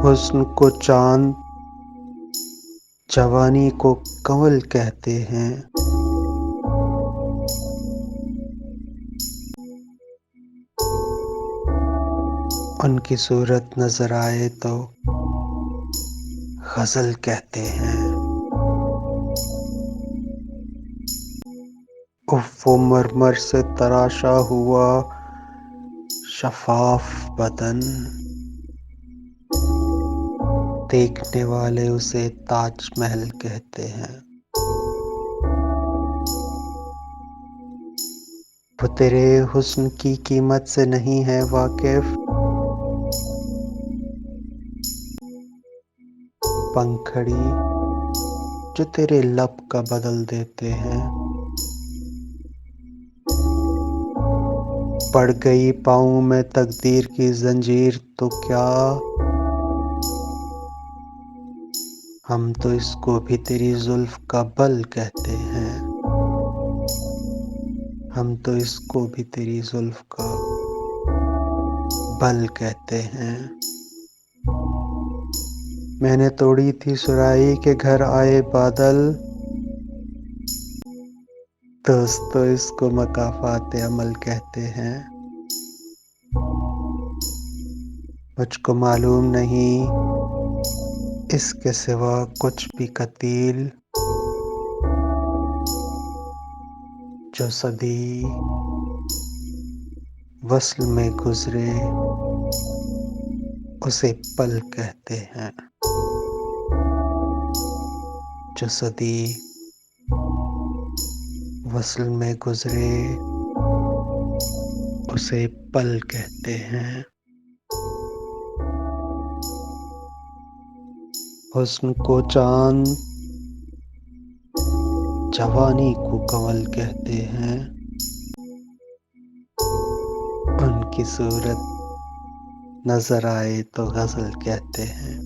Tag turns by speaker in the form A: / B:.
A: حسن کو چاند، جوانی کو کنول کہتے ہیں۔ ان کی صورت نظر آئے تو غزل کہتے ہیں۔ اف و مرمر سے تراشا ہوا شفاف بدن، دیکھنے والے اسے تاج محل کہتے ہیں۔ وہ تیرے حسن کی قیمت سے نہیں ہے واقف، پنکھڑی جو تیرے لب کا بدل دیتے ہیں۔ پڑ گئی پاؤں میں تقدیر کی زنجیر تو کیا، ہم تو اس کو بھی تیری زلف کا بل کہتے ہیں۔ ہم تو اس کو بھی تیری زلف کا بل کہتے ہیں۔ میں نے توڑی تھی سرائی کے گھر آئے بادل، دوستو اس کو مکافات عمل کہتے ہیں۔ مجھ کو معلوم نہیں اس کے سوا کچھ بھی قتیل، جو صدی وصل میں گزرے اسے پل کہتے ہیں۔ جو صدی وصل میں گزرے اسے پل کہتے ہیں۔ حسن کو چاند، جوانی کو کنول کہتے ہیں۔ ان کی صورت نظر آئے تو غزل کہتے ہیں۔